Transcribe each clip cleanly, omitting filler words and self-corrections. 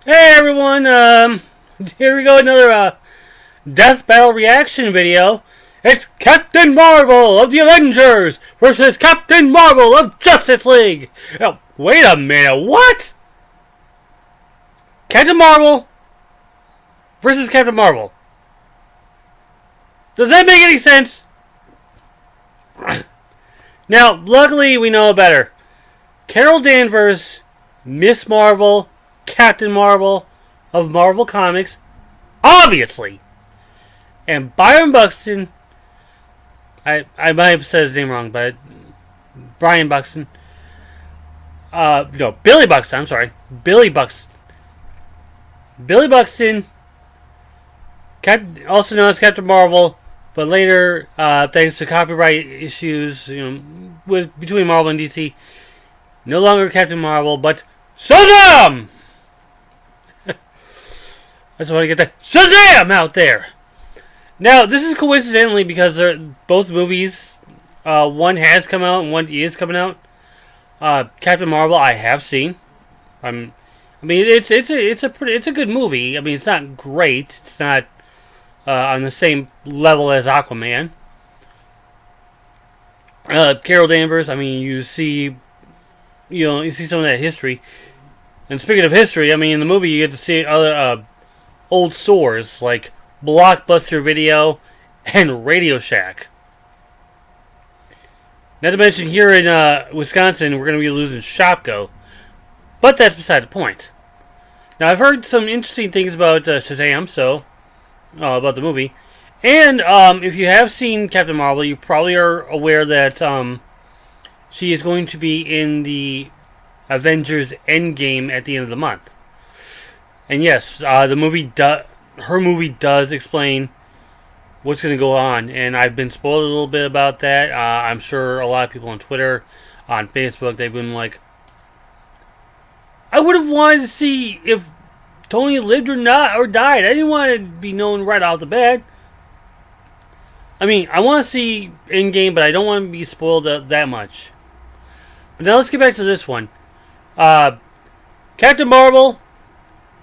Hey everyone, here we go, another Death Battle reaction video. It's Captain Marvel of the Avengers versus Captain Marvel of Justice League. Oh, wait a minute, what? Captain Marvel versus Captain Marvel. Does that make any sense? Now, luckily we know better. Carol Danverse, Miss Marvel, Captain Marvel of Marvel Comics, obviously. And Byron Buxton, I might have said his name wrong, but Brian Buxton. No, Billy Buxton, I'm sorry. Billy Buxton. Billy Buxton, also known as Captain Marvel, but later, thanks to copyright issues, between Marvel and DC, no longer Captain Marvel, but Shazam! I just want to get that Shazam out there. Now, this is coincidentally because both movies, one has come out and one is coming out. Captain Marvel, I have seen. It's a good movie. I mean, it's not great. It's not on the same level as Aquaman. Carol Danvers, I mean, you see some of that history. And speaking of history, I mean, in the movie you get to see other old stores like Blockbuster Video and Radio Shack. Not to mention here in Wisconsin, we're going to be losing Shopko. But that's beside the point. Now, I've heard some interesting things about Shazam, about the movie. And if you have seen Captain Marvel, you probably are aware that she is going to be in the Avengers Endgame at the end of the month. And yes, her movie does explain what's going to go on, and I've been spoiled a little bit about that. I'm sure a lot of people on Twitter, on Facebook, they've been like, I would have wanted to see if Tony lived or not, or died. I didn't want to be known right off the bat. I mean, I want to see Endgame, but I don't want to be spoiled that much. But now let's get back to this one. Captain Marvel,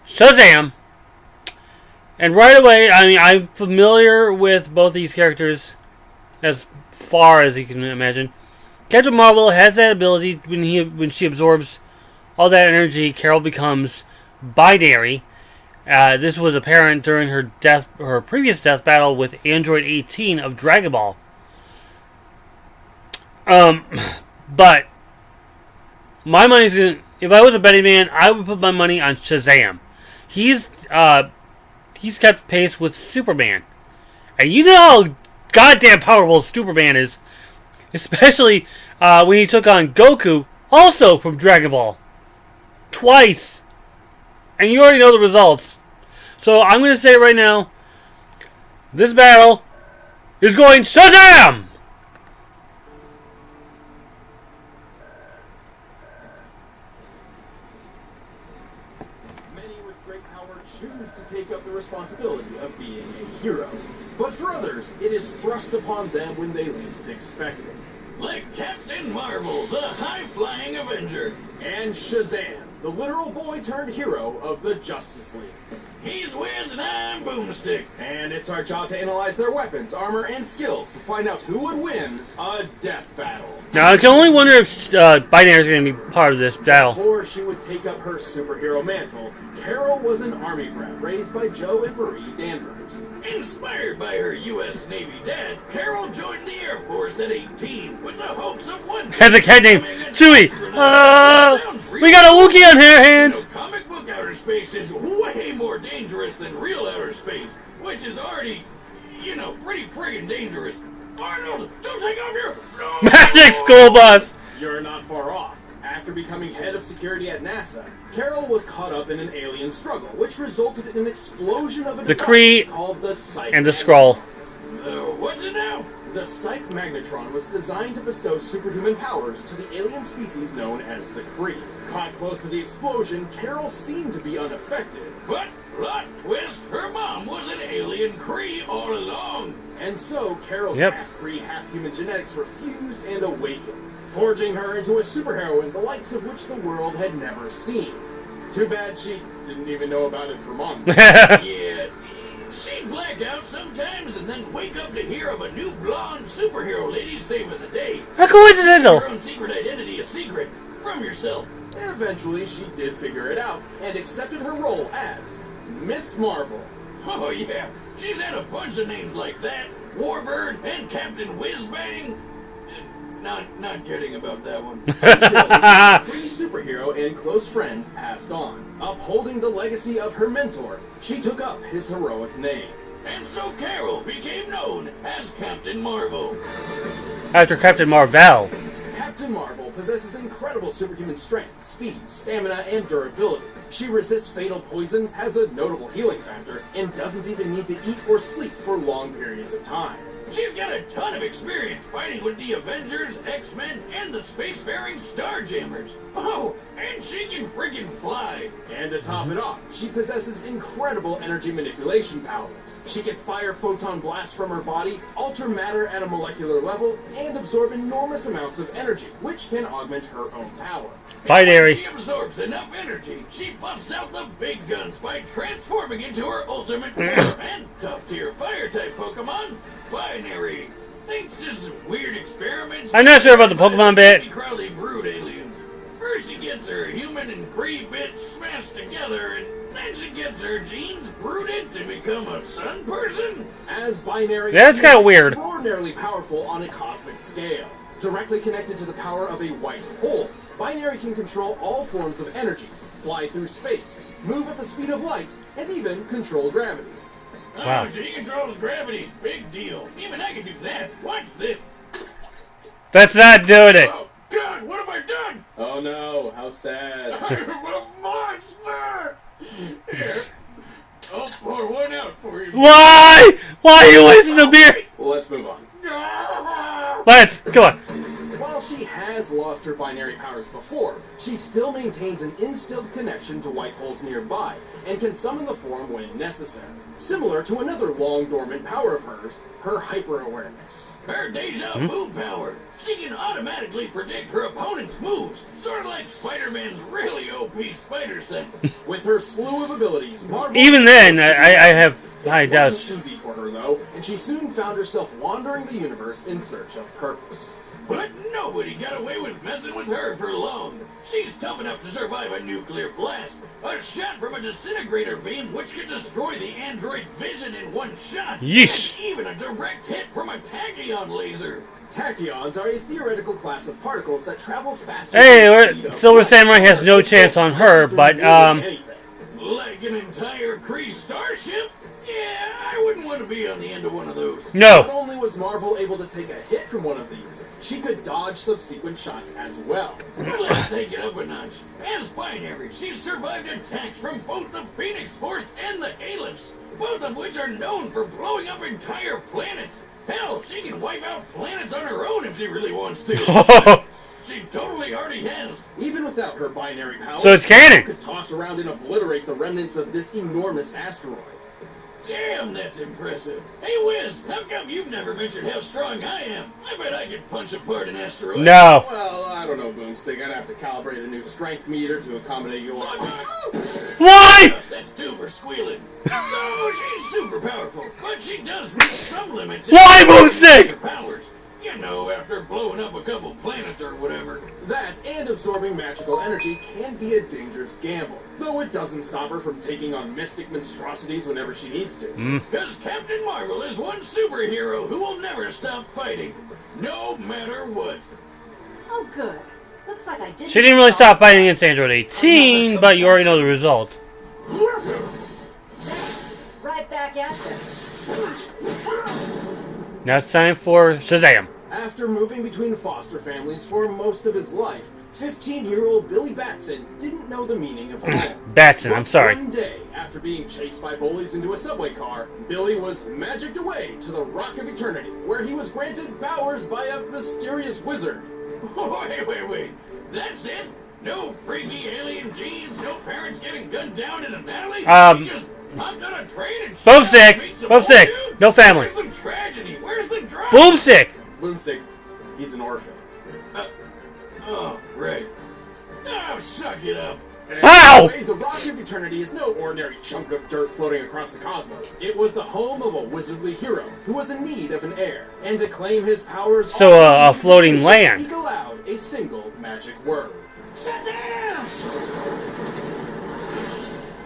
Shazam. And right away, I mean, I'm familiar with both these characters as far as you can imagine. Captain Marvel has that ability when she absorbs all that energy. Carol becomes binary. This was apparent during her previous death battle with Android 18 of Dragon Ball. But my money's gonna. If I was a betting man, I would put my money on Shazam. He's kept pace with Superman, and you know how goddamn powerful Superman is, especially when he took on Goku, also from Dragon Ball, twice, and you already know the results. So I'm going to say right now, this battle is going Shazam! Many with great power choose to take up the responsibility of being a hero. But for others, it is thrust upon them when they least expect it. Like Captain Marvel, the high-flying Avenger. And Shazam, the literal boy-turned-hero of the Justice League. He's Wiz and I'm Boomstick. And it's our job to analyze their weapons, armor, and skills to find out who would win a death battle. Now, I can only wonder if Binary is going to be part of this battle. Before she would take up her superhero mantle, Carol was an army brat raised by Joe and Marie Danvers. Inspired by her U.S. Navy dad, Carol joined the Air Force at 18 with the hopes of one day Has a cat named Chewie. We got a Wookiee on our hands. Comic book outer space is way more dangerous than real outer space, which is already, pretty friggin' dangerous. Arnold, don't take off your Magic School Bus. You're not far off. After becoming head of security at NASA, Carol was caught up in an alien struggle, which resulted in an explosion of a device called the Psych and the Skrull. What's it now? The Psych Magnetron was designed to bestow superhuman powers to the alien species known as the Kree. Caught close to the explosion, Carol seemed to be unaffected. But, plot twist, her mom was an alien Kree all along. And so, Carol's half-Kree, half-human genetics were fused and awakened, forging her into a superheroine the likes of which the world had never seen. Too bad she didn't even know about it for months. Yeah, she'd black out sometimes and then wake up to hear of a new blonde superhero lady saving the day. How coincidental! Your own secret identity a secret from yourself. Eventually, she did figure it out and accepted her role as Miss Marvel. Oh yeah, she's had a bunch of names like that. Warbird and Captain Whizbang. Not kidding about that one. Until his free superhero and close friend passed on. Upholding the legacy of her mentor, she took up his heroic name. And so Carol became known as Captain Marvel. After Captain Marvel. Captain Marvel possesses incredible superhuman strength, speed, stamina, and durability. She resists fatal poisons, has a notable healing factor, and doesn't even need to eat or sleep for long periods of time. She's got a ton of experience fighting with the Avengers, X-Men, and the spacefaring Starjammers. Oh, and she can freaking fly. And to top it off, she possesses incredible energy manipulation powers. She can fire photon blasts from her body, alter matter at a molecular level, and absorb enormous amounts of energy, which can augment her own power. Binary. And when she absorbs enough energy, she busts out the big guns by transforming into her ultimate form and top-tier fire-type Pokemon, Binary. Thanks to some weird experiments... I'm not sure about the Pokemon bit. Crowley brood aliens. First she gets her human and Kree bits smashed together, and then she gets her genes brooded to become a sun person? As Binary, Yeah, that's kinda weird. Extraordinarily powerful on a cosmic scale. Directly connected to the power of a white hole, Binary can control all forms of energy, fly through space, move at the speed of light, and even control gravity. Wow. Oh, she controls gravity. Big deal. Even I can do that. Watch this. That's not doing it. Oh, God, what have I done? Oh no, how sad. I'm a monster! Here. I'll pour one out for you. Why? Why are you wasting the beer? Well, let's move on. Let's, come on. While she has lost her binary powers before, she still maintains an instilled connection to white holes nearby, and can summon the form when necessary. Similar to another long-dormant power of hers, her hyper-awareness. Her deja vu power. She can automatically predict her opponent's moves, sort of like Spider-Man's really OP spider sense. With her slew of abilities, Marvel... Even then, I have high It doubts. wasn't easy for her, though, and she soon found herself wandering the universe in search of purpose. But nobody got away with messing with her for long. She's tough enough to survive a nuclear blast, a shot from a disintegrator beam which can destroy the android vision in one shot, Yeesh. and even a direct hit from a tachyon laser. Tachyons are a theoretical class of particles that travel faster Hey, than the speed of Silver light. Samurai has no chance on her, but, Anything. Like an entire Kree starship? Yeah, I wouldn't want to be on the end of one of those. Not no. only was Marvel able to take a hit from one of these, she could dodge subsequent shots as well. But let's take it up a notch. As Binary, she's survived attacks from both the Phoenix Force and the Aleph, both of which are known for blowing up entire planets. Hell, she can wipe out planets on her own if she really wants to. She totally already has. Even without her binary power, So it's canon. she could toss around and obliterate the remnants of this enormous asteroid. Damn, that's impressive. Hey, Wiz, how come you've never mentioned how strong I am? I bet I could punch apart an asteroid. No. Well, I don't know, Boomstick. I'd have to calibrate a new strength meter to accommodate your... Why? That's two for squealing. So she's super powerful, but she does reach some limits. Why, Boomstick? Her powers. You know, after blowing up a couple planets or whatever. That and absorbing magical energy can be a dangerous gamble, though it doesn't stop her from taking on mystic monstrosities whenever she needs to. Because Captain Marvel is one superhero who will never stop fighting, no matter what. Oh, good. Looks like I did. She didn't really stop fighting against Android 18, but you already know the result. Right back at you. Now it's time for Shazam. After moving between foster families for most of his life, 15-year-old Billy Batson didn't know the meaning of home. Batson, I'm sorry. One day, after being chased by bullies into a subway car, Billy was magicked away to the Rock of Eternity, where he was granted powers by a mysterious wizard. Wait. That's it? No freaky alien genes, no parents getting gunned down in an alley? He just hopped on a train and Boomstick, no family. Where's the tragedy? Where's the drama? Boomstick. Boomstick, he's an orphan. Oh, right. Oh, suck it up. Ow! Anyway, the Rock of Eternity is no ordinary chunk of dirt floating across the cosmos. It was the home of a wizardly hero who was in need of an heir. And to claim his powers... So, a floating land. Speak aloud a single magic word. Shazam!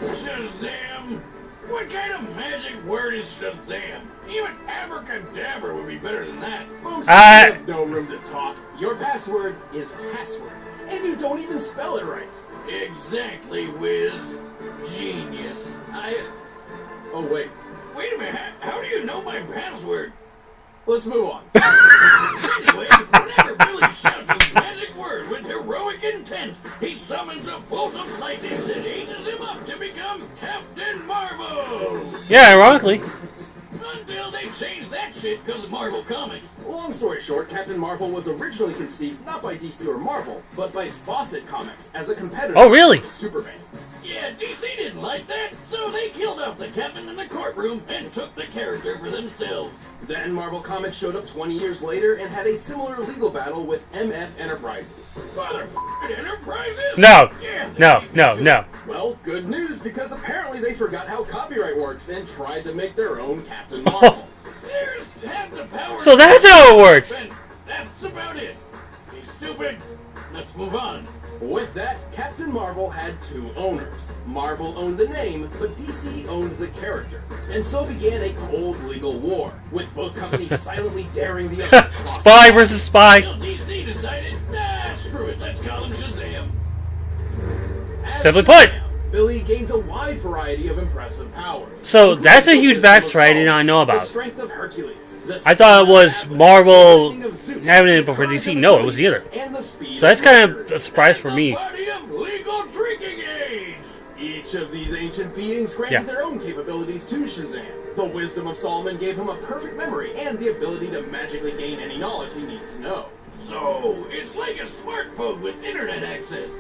Shazam! What kind of magic word is Shazam? Even abracadabra would be better than that. Boomstick, you have no room to talk. Your password is password. And you don't even spell it right. Exactly, Wiz. Genius. Oh, wait. Wait a minute, how do you know my password? Let's move on. Anyway, whenever Billy shouts his magic word with heroic intent, he summons a bolt of lightning that ages him up to become Captain Marvel! Yeah, ironically. Until they change that shit because of Marvel Comics. Long story short, Captain Marvel was originally conceived not by DC or Marvel, but by Fawcett Comics as a competitor Oh, really? to Superman. Yeah, DC didn't like that, so they killed off the captain in the courtroom and took the character for themselves. Then Marvel Comics showed up 20 years later and had a similar legal battle with MF Enterprises. Motherfucking Enterprises? No. Yeah, No. Well, good news, because apparently they forgot how copyright works and tried to make their own Captain Marvel. There's half the power. So that's how it works. That's about it. He's stupid. Let's move on. With that, Captain Marvel had two owners. Marvel owned the name, but DC owned the character. And so began a cold legal war, with both companies silently daring the other to cross Spy versus spy. Until DC decided, screw it, let's call him Shazam. As Simply put. Shazam, Billy gains a wide variety of impressive powers. So that's a including huge the wisdom of backstory I did not know Saul, about. The strength of Hercules. I thought it was Marvel having it before DC. No, it was the other. So that's kind of a surprise for me. Body of legal drinking age. Each of these ancient beings granted their own capabilities to Shazam. The wisdom of Solomon gave him a perfect memory and the ability to magically gain any knowledge he needs to know. So, it's like a smartphone with internet access.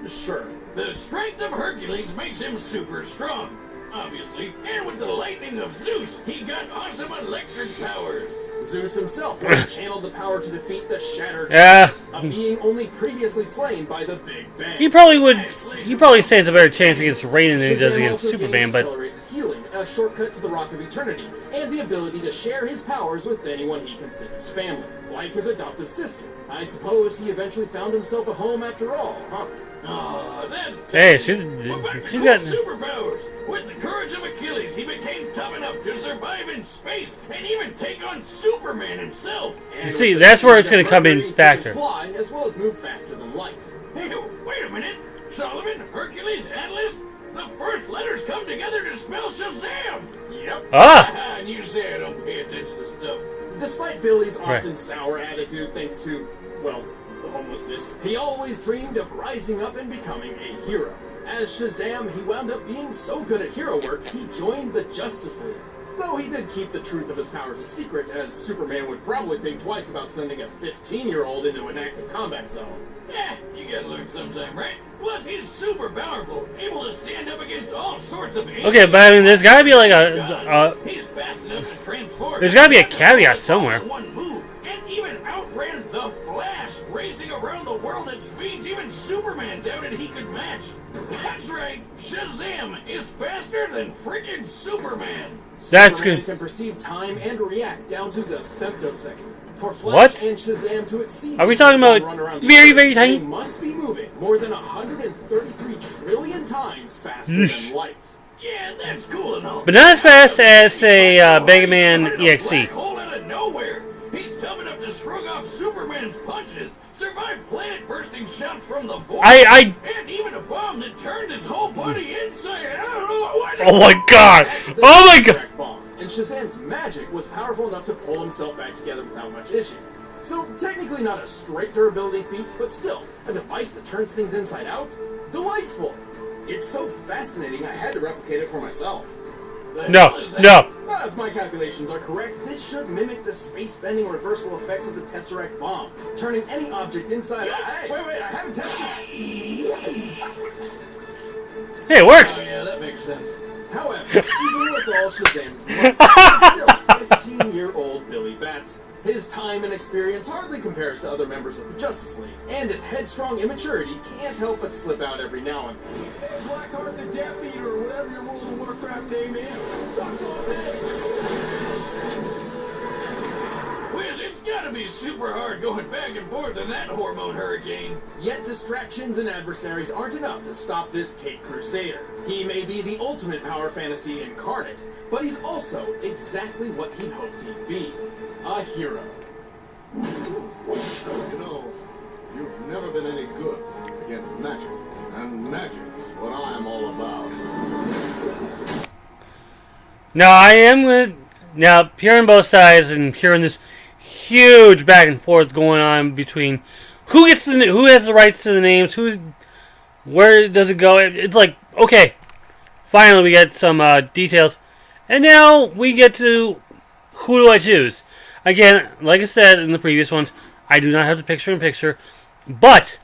Sure. The strength of Hercules makes him super strong, obviously. And with the lightning of Zeus, he got awesome electric powers. Zeus himself once channeled the power to defeat the Shattered, Yeah. a being only previously slain by the Big Bang. He probably stands a better chance against Raiden than he does Shazam against also Superman, gained but accelerated healing, a shortcut to the Rock of Eternity, and the ability to share his powers with anyone he considers family, like his adoptive sister. I suppose he eventually found himself a home after all, huh? Oh, that's hey, What about she's cool got superpowers. With the courage of Achilles, he became tough enough to survive in space and even take on Superman himself. And see, with the that's where speed it's gonna of come in Mercury, he factor. can fly as well as move faster than light. Hey, wait a minute. Solomon, Hercules, Atlas, the first letters come together to spell Shazam. Yep. And you say I don't pay attention to stuff. Despite Billy's Right. often sour attitude thanks to, well, the homelessness, he always dreamed of rising up and becoming a hero. As Shazam, he wound up being so good at hero work, he joined the Justice League. Though he did keep the truth of his powers a secret, as Superman would probably think twice about sending a 15-year-old into an active combat zone. You gotta learn sometime, right? Plus, he's super powerful, able to stand up against all sorts of okay, but I mean, there's gotta be like he's fast enough to transform. there's gotta be a caveat somewhere. One move, and even outran the Flash, racing around the world at speeds even Superman doubted he could match. That's right, Shazam is faster than freaking Superman. That's Superman good. can perceive time and react down to the femtosecond. For Flash What? and Shazam to exceed Are we the talking about run around the very, Earth, very tiny? They must be moving more than 133 trillion times faster than light. Yeah, that's cool and all. But not as fast as, say, Mega Man Started a EXE. black hole out of nowhere. He's tough enough to shrug off Superman's punches, survive planet-bursting shots from the void, and even a bomb that turned his whole body inside out. Oh my god! That's the Oh my god! Tesseract bomb, and Shazam's magic was powerful enough to pull himself back together without much issue. So technically not a straight durability feat, but still, a device that turns things inside out? Delightful! It's so fascinating I had to replicate it for myself. No. If my calculations are correct, this should mimic the space-bending reversal effects of the Tesseract bomb, turning any object inside out. Hey, wait, I haven't tested. Hey, it works! Oh yeah, that makes sense. However, even with all Shazam's might, he's still 15-year-old Billy Batson. His time and experience hardly compares to other members of the Justice League, and his headstrong immaturity can't help but slip out every now and then. Blackheart the Death Eater, or whatever your World of Warcraft name is. Suck on this! Wiz, it's gotta be super hard going back and forth in that hormone hurricane. Yet distractions and adversaries aren't enough to stop this Caped Crusader. He may be the ultimate power fantasy incarnate, but he's also exactly what he hoped he'd be. A hero. You know, you've never been any good against magic, and magic's what I'm all about. Now I am going to hearing both sides and hearing this huge back and forth going on between who has the rights to the names, where does it go. It's like, okay, finally we get some details, and now we get to who do I choose. Again, like I said in the previous ones, I do not have the picture-in-picture, but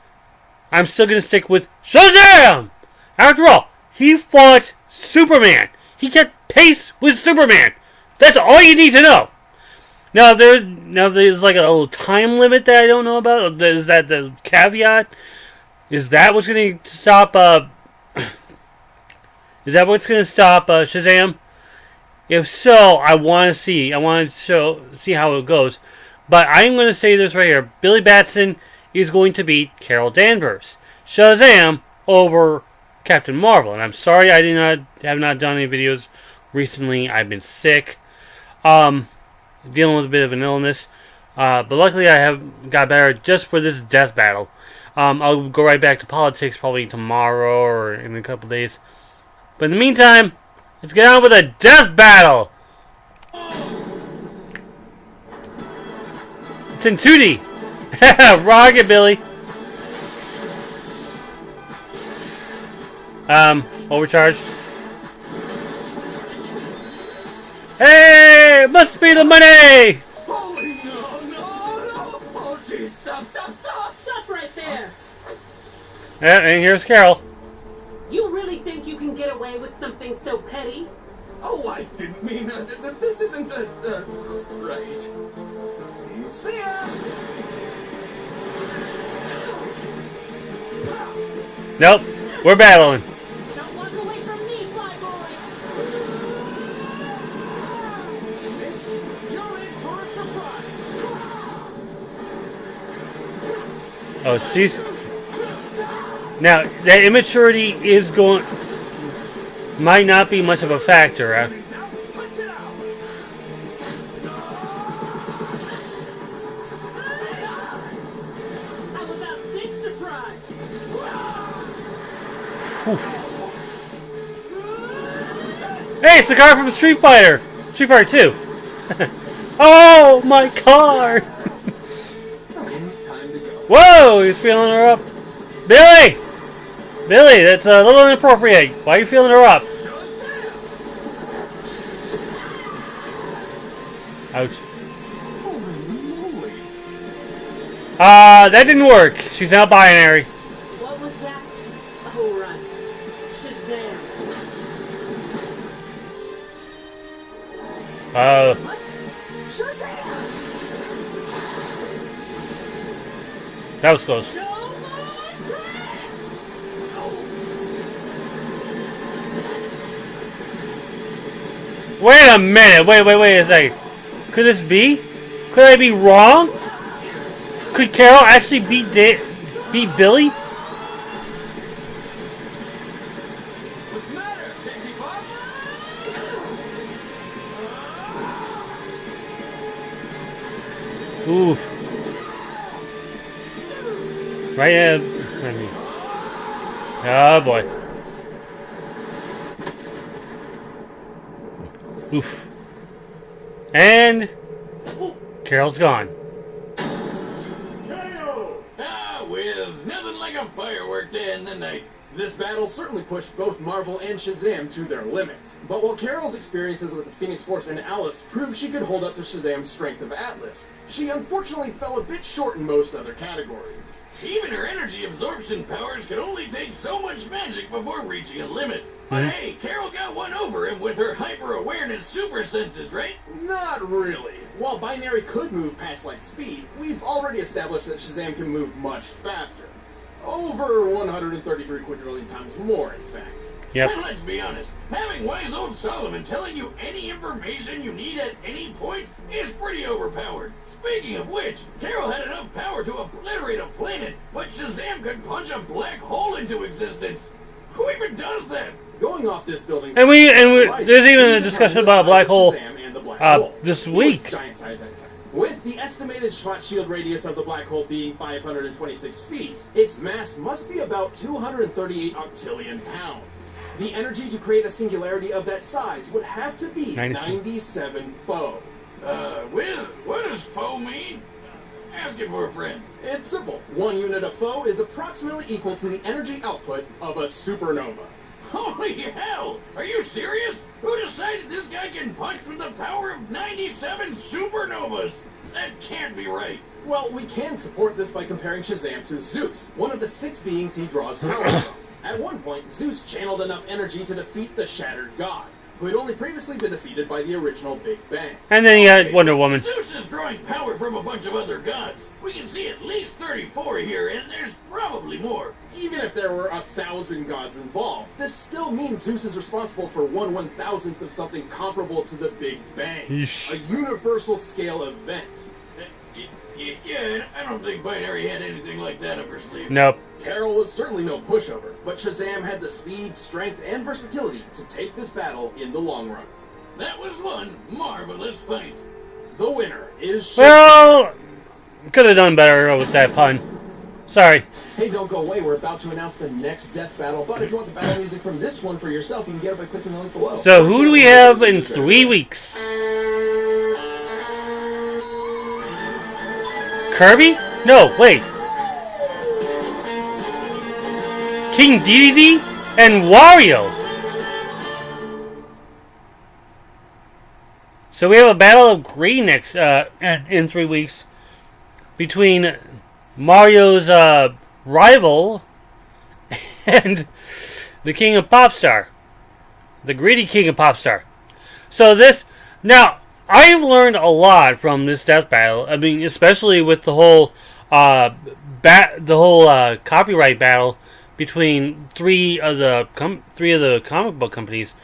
I'm still going to stick with Shazam! After all, he fought Superman. He kept pace with Superman. That's all you need to know. Now, there's like a little time limit that I don't know about. Is that the caveat? Is that what's going to stop? Is that what's going to stop Shazam? If so, I want to see. I want to see how it goes. But I'm going to say this right here: Billy Batson is going to beat Carol Danverse. Shazam over Captain Marvel. And I'm sorry I have not done any videos recently. I've been sick, dealing with a bit of an illness. But luckily I have got better just for this death battle. I'll go right back to politics probably tomorrow or in a couple days. But in the meantime, let's get on with a death battle! It's in 2D! Rocket Billy! Overcharged. Hey! Must be the money! Holy no! Oh, jeez, stop! Stop right there! Yeah, and here's Carol. You really think you can get away with something so petty? Oh, I didn't mean this isn't right. See ya! Nope, we're battling. Don't walk away from me, Flyboy! You're in for a surprise! Oh, she's... Now, that immaturity might not be much of a factor. Punch it out! How about this surprise? Hey, it's the car from Street Fighter! Street Fighter 2! Oh, my car! Time to go. Whoa, he's feeling her up. Billy! Billy, that's a little inappropriate. Why are you feeling her up? Ouch. That didn't work. She's now binary. What was that? Oh, run. Shazam. What? Shazam! That was close. Show my Wait a minute. Wait a second. Could this be? Could I be wrong? Could Carol actually beat Billy? What's the matter, baby Bob? Ooh. Right. Oh boy. Oof. And Carol's gone. Ah, Wiz, nothing like a firework to end the night. This battle certainly pushed both Marvel and Shazam to their limits. But while Carol's experiences with the Phoenix Force and Aleph proved she could hold up to Shazam's strength of Atlas, she unfortunately fell a bit short in most other categories. Even her energy absorption powers could only take so much magic before reaching a limit. But hey, Carol got one over him with her hyper-awareness super senses, right? Not really. While Binary could move past light speed, we've already established that Shazam can move much faster. Over 133 quadrillion times more, in fact. Yep. And let's be honest, having wise old Solomon telling you any information you need at any point is pretty overpowered. Speaking of which, Carol had enough power to obliterate a planet, but Shazam could punch a black hole into existence. Who even does that? Going off this building's... And there's even a discussion about a black hole this week. Giant size anytime. With the estimated shot shield radius of the black hole being 526 feet, its mass must be about 238 octillion pounds. The energy to create a singularity of that size would have to be 97 foe. Wiz, what does foe mean? Ask it for a friend. It's simple. 1 unit of foe is approximately equal to the energy output of a supernova. Holy hell! Are you serious? Who decided this guy can punch with the power of 97 supernovas? That can't be right. Well, we can support this by comparing Shazam to Zeus, one of the 6 beings he draws power from. At one point, Zeus channeled enough energy to defeat the Shattered God, who had only previously been defeated by the original Big Bang. And then you had Wonder Woman. Zeus is drawing power from a bunch of other gods. We can see at least 34 here, and there's probably more. Even if there were 1,000 gods involved, this still means Zeus is responsible for 1/1000th of something comparable to the Big Bang. Yeesh. A universal scale event. Yeah, I don't think Binary had anything like that up her sleeve. Nope. Carol was certainly no pushover, but Shazam had the speed, strength, and versatility to take this battle in the long run. That was one marvelous fight. The winner is Shazam. Well, could have done better with that pun. Sorry. Hey, don't go away. We're about to announce the next death battle, but if you want the battle music from this one for yourself, you can get it by clicking the link below. So who do we have in 3 weeks? Kirby? No, wait. King Dedede and Wario. So we have a battle of green next in 3 weeks between Mario's rival and the King of Popstar, the greedy King of Popstar. So this now I've learned a lot from this death battle. I mean, especially with the whole copyright battle between three of the comic book companies.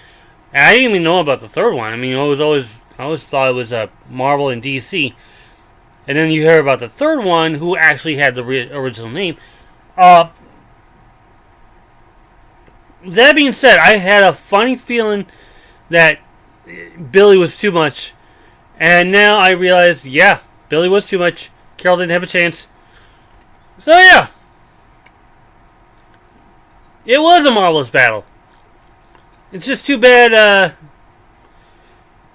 And I didn't even know about the third one. I mean, I always thought it was Marvel and DC. And then you hear about the third one, who actually had the original name. That being said, I had a funny feeling that Billy was too much. And now I realize, yeah, Billy was too much. Carol didn't have a chance. So yeah. It was a marvelous battle. It's just too bad,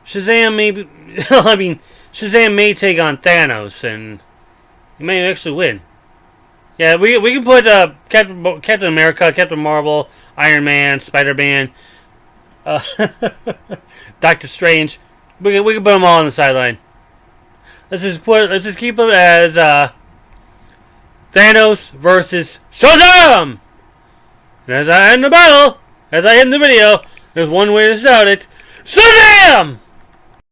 Shazam maybe... I mean, Shazam may take on Thanos, and he may actually win. Yeah, we can put Captain America, Captain Marvel, Iron Man, Spider-Man, Doctor Strange. We can put them all on the sideline. Let's just keep them as Thanos versus Shazam. And as I end the battle, as I end the video, there's one way to shout it: Shazam!